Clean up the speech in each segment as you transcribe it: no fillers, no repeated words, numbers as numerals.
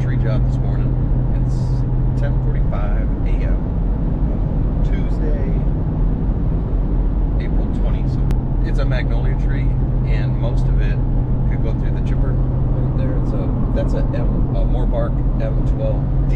tree job this morning. It's 10:45 a.m. Tuesday, April 20th. So it's a magnolia tree, and most of it could go through the chipper right there. That's a Moorbark M12D.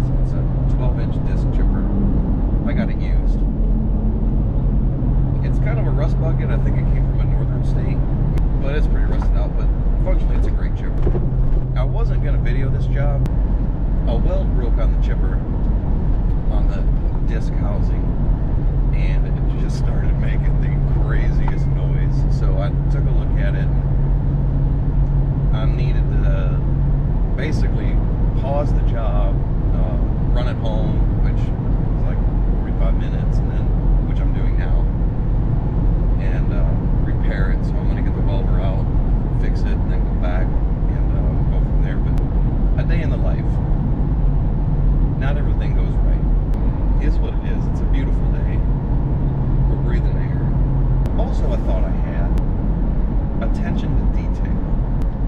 So it's a 12-inch disc chipper. I got it used. It's kind of a rust bucket. I think it came from a northern state, but it's pretty rusted out. But functionally, it's a great chipper. I wasn't going to video this job. A weld broke on the chipper on the disc housing, and it just started making the craziest noise. So I took a look at it. I needed to basically pause the job, run it home, which was like 45 minutes, and then, which I'm doing now, and repair it. So I'm gonna get the welder out, fix it, and then go back and go from there. But a day in the life. Not everything goes right. It is what it is. It's a beautiful day. We're breathing air. Also, I thought I had attention to detail.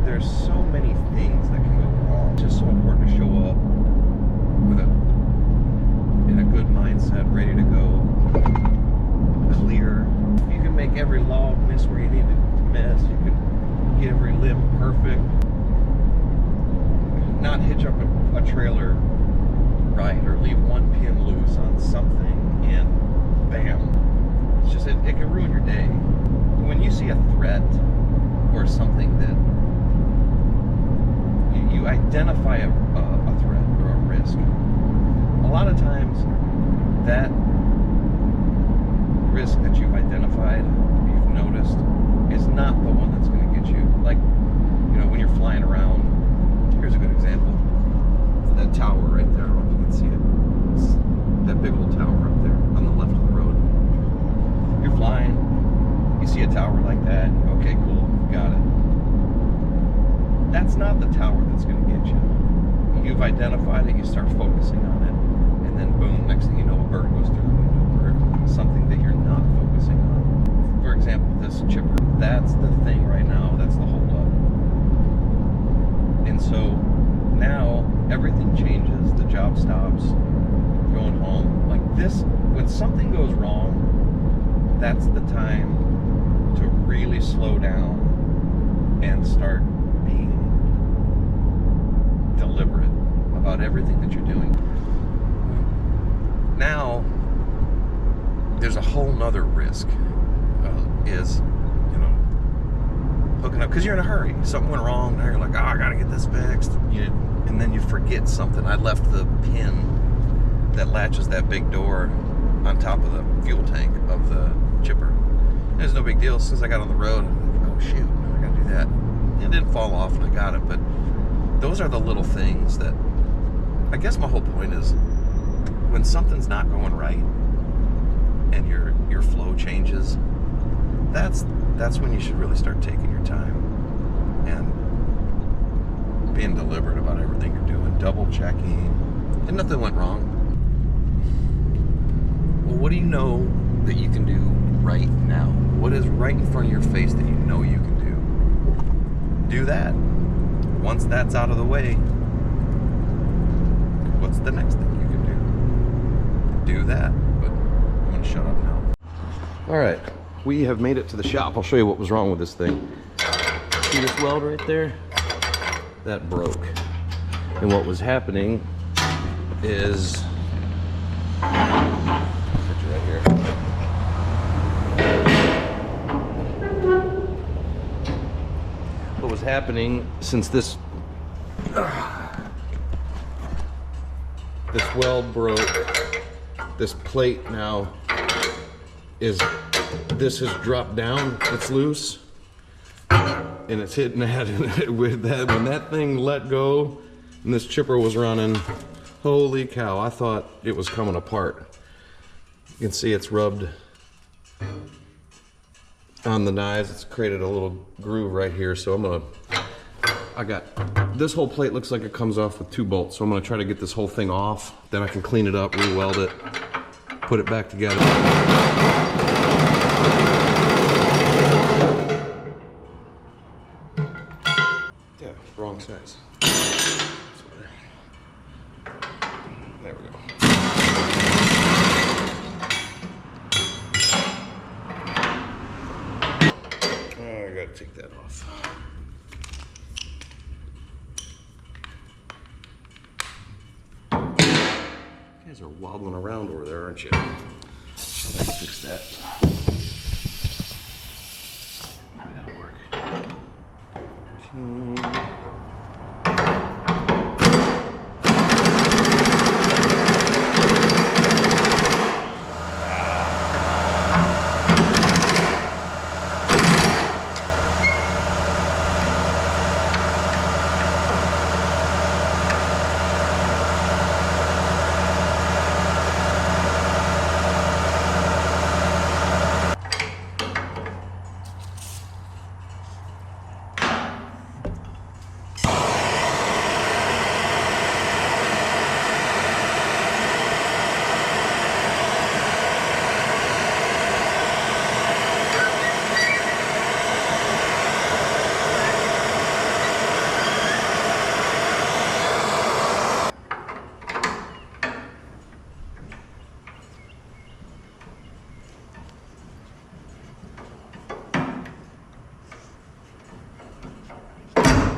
There's so many things that can go wrong. It's just so important to show up in a good mindset, ready to go, clear. You can make every log miss where you need to miss. You can get every limb perfect. Not hitch up a trailer right, or leave one pin loose on something, and bam. It's just, it can ruin your day. When you see a threat or something that you identify a threat or a risk, a lot of times that risk that you've identified, you've noticed, is not the one that's going to get you. Like, you know, when you're flying around, here's a good example. That tower right there, I don't know if you can see it. It's that big old tower up there on the left of the road. You're flying, you see a tower like that, okay, cool, got it. That's not the tower that's going to get you. You've identified it, you start focusing on it, and then boom, next thing you know, a bird goes through the window, or something that you're not focusing on. For example, this chipper, that's the thing right now, that's the holdup. And so now everything changes, the job stops, going home. Like this, when something goes wrong, that's the time to really slow down and start being deliberate about everything that you're doing. Now, there's a whole nother risk, is, you know, hooking up, because you're in a hurry. Something went wrong, now you're like, oh, I gotta get this fixed. And then you forget something. I left the pin that latches that big door on top of the fuel tank of the chipper. It's no big deal. Since I got on the road, I'm like, oh shoot, I gotta do that. It didn't fall off and I got it, but those are the little things that, I guess my whole point is, when something's not going right and your flow changes, that's when you should really start taking your time and being deliberate about everything you're doing, double checking, and nothing went wrong. Well, what do you know that you can do right now? What is right in front of your face that you know you can do? Do that. Once that's out of the way, what's the next thing you can do? Do that. But I'm gonna shut up now. All right, we have made it to the shop. I'll show you what was wrong with this thing. See this weld right there? That broke. And what was happening is, right here. What was happening, since this weld broke, this plate now this has dropped down, it's loose, and it's hitting that, and with that, when that thing let go and this chipper was running, holy cow, I thought it was coming apart. You can see it's rubbed on the knives. It's created a little groove right here, so I got, this whole plate looks like it comes off with 2 bolts, so I'm gonna try to get this whole thing off, then I can clean it up, re-weld it, put it back together. Yeah, wrong size. gotta take that off. You guys are wobbling around over there, aren't you? Let's fix that. That'll work.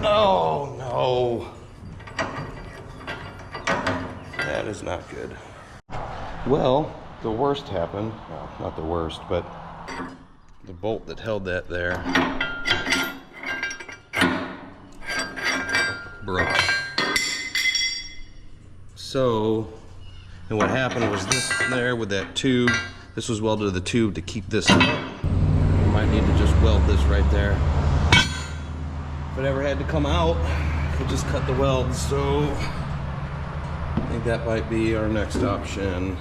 Oh no, that is not good. Well, the worst happened. Well, not the worst, but the bolt that held that there broke. So, and what happened was this there with that tube, this was welded to the tube to keep this up. You might need to just weld this right there. If it ever had to come out, I could just cut the weld. So I think that might be our next option.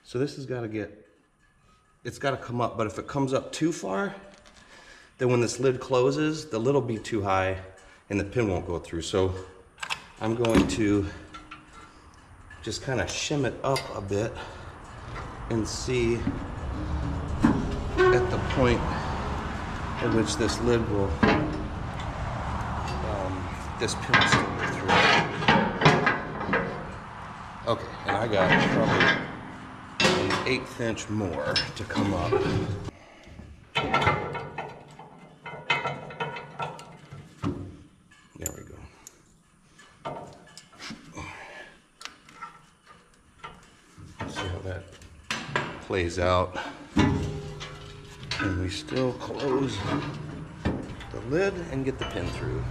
So this has got to get, it's got to come up, but if it comes up too far, then when this lid closes, the lid will be too high and the pin won't go through. So I'm going to just kind of shim it up a bit and see at the point at which this lid will, this pin will still go through. Okay, and I got probably an 1/8 inch more to come up. There we go. Let's see how that plays out. And we still close the lid and get the pin through.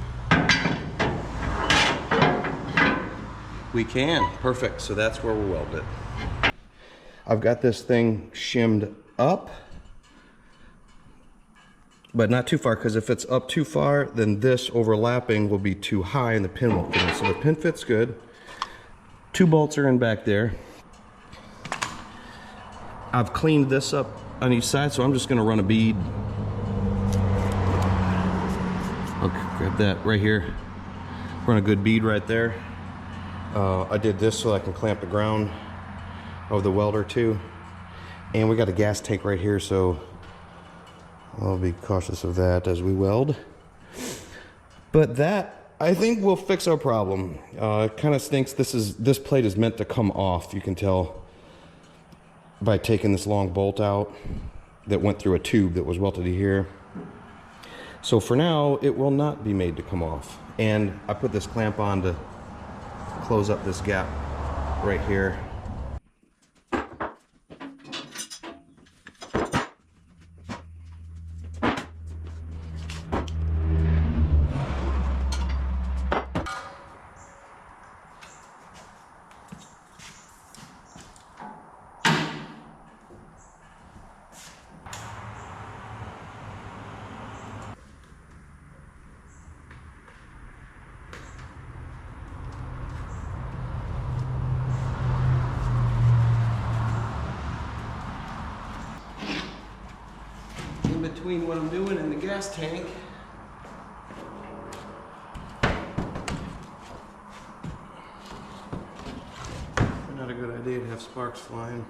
We can, perfect. So that's where we'll weld it. I've got this thing shimmed up, but not too far, because if it's up too far, then this overlapping will be too high and the pin won't fit in. So the pin fits good. 2 bolts are in back there. I've cleaned this up on each side, so I'm just gonna run a bead. Okay, grab that right here. Run a good bead right there. I did this so I can clamp the ground of the welder too. And we got a gas tank right here, so I'll be cautious of that as we weld. But that, I think, will fix our problem. It kind of stinks. This plate is meant to come off. You can tell by taking this long bolt out that went through a tube that was welded to here. So for now, it will not be made to come off. And I put this clamp on to close up this gap right here. Between what I'm doing and the gas tank, not a good idea to have sparks flying.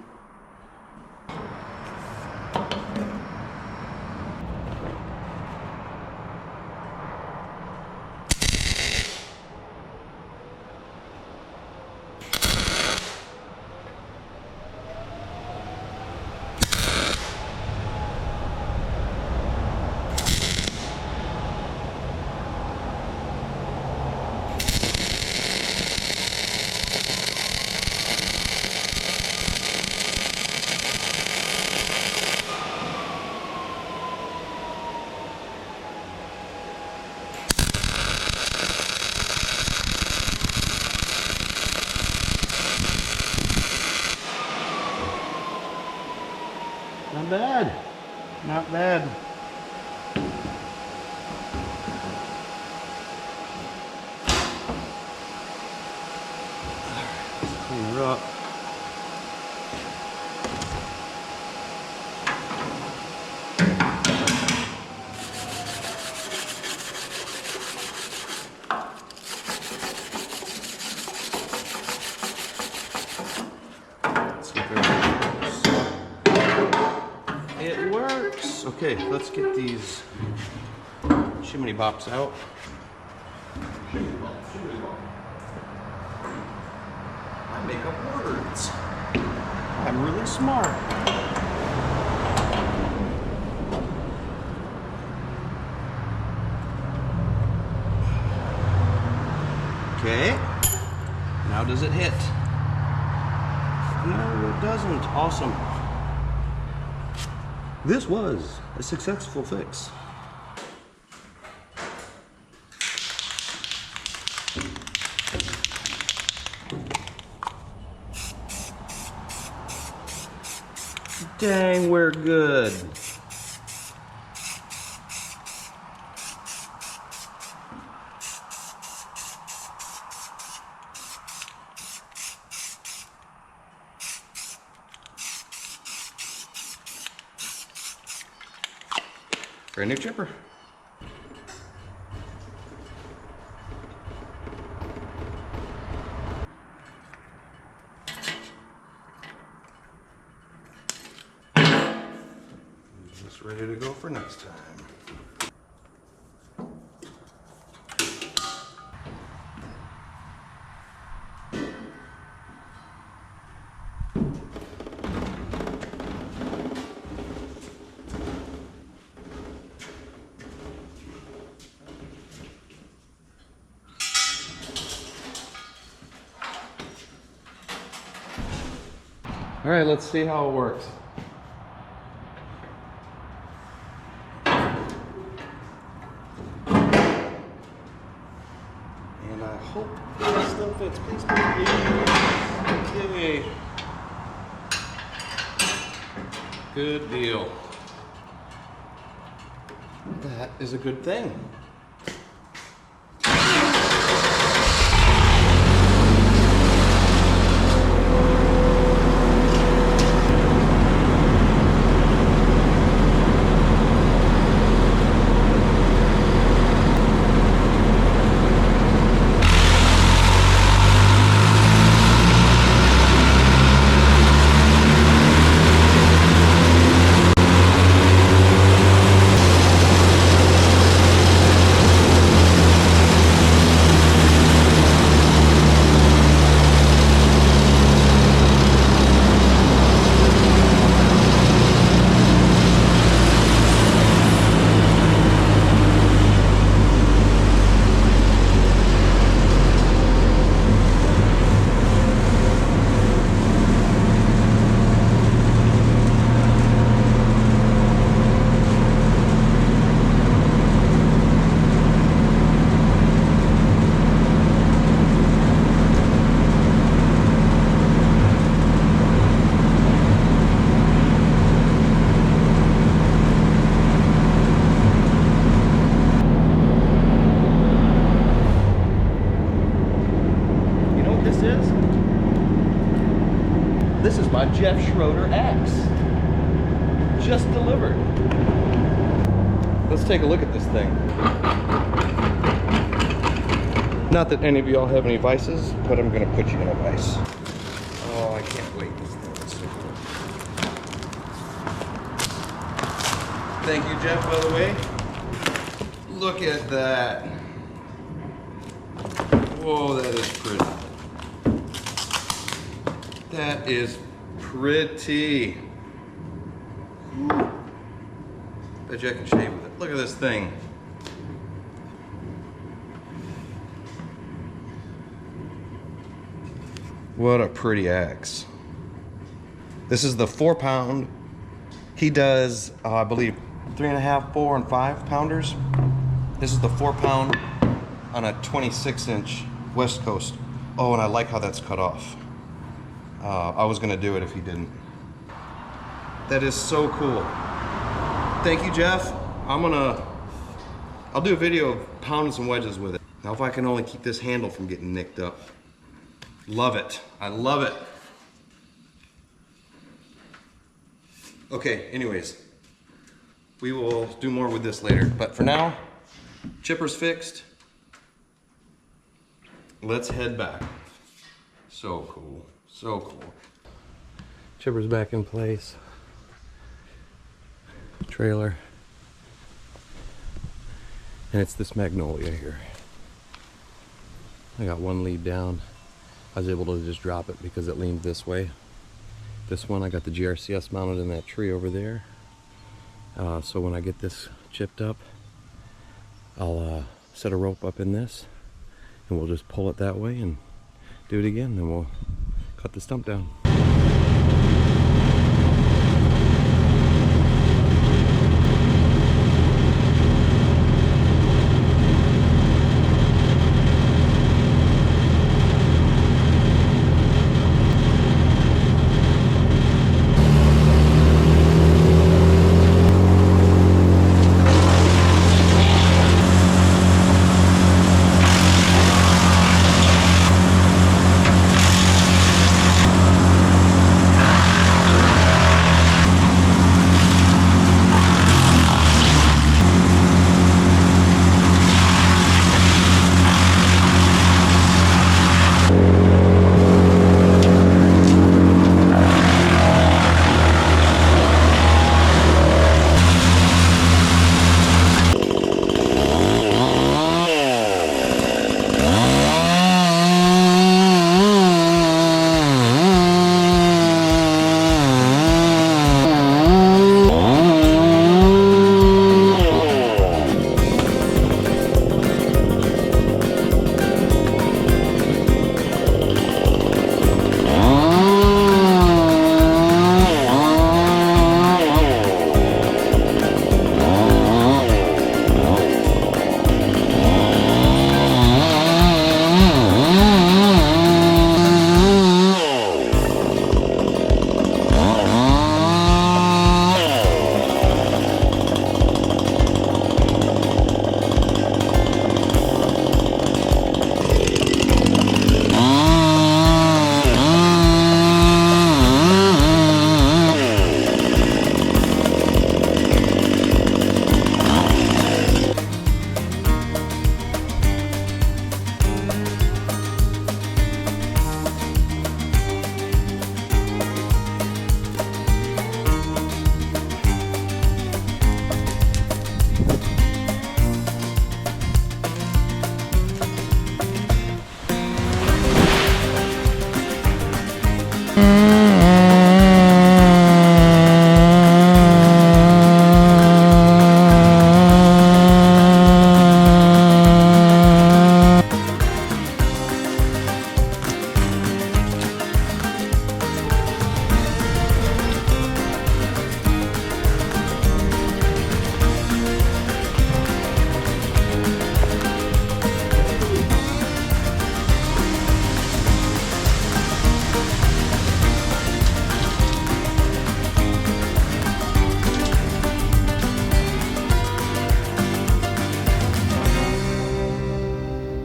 Not bad. Not bad. Let's clean her up. It works. Okay, let's get these chimney bops out. I make up words. I'm really smart. Okay. Now does it hit? No, it doesn't. Awesome. This was a successful fix. Dang, we're good. Brand new chipper. ready to go for next time. All right, let's see how it works. And I hope this still fits. Please, please. Okay. Good deal. That is a good thing. This is my Jeff Schroeder X. Just delivered. Let's take a look at this thing. Not that any of y'all have any vices, but I'm gonna put you in a vice. Oh, I can't wait. This thing is so cool. Thank you, Jeff, by the way. Look at that. Whoa, that is pretty. That is pretty. Bet you I can shave with it. Look at this thing. What a pretty axe. This is the 4-pound. He does, I believe, 3.5, 4, and 5 pounders. This is the 4-pound on a 26-inch West Coast. Oh, and I like how that's cut off. I was gonna do it if he didn't. That is so cool. Thank you, Jeff. I'll do a video of pounding some wedges with it. Now, if I can only keep this handle from getting nicked up. Love it. I love it. Okay, anyways, we will do more with this later. But for now, chipper's fixed. Let's head back. So cool. So cool. Chipper's back in place. Trailer. And it's this magnolia here. I got one lead down. I was able to just drop it because it leaned this way. This one, I got the GRCS mounted in that tree over there. So when I get this chipped up, I'll set a rope up in this and we'll just pull it that way and do it again, and we'll cut the stump down.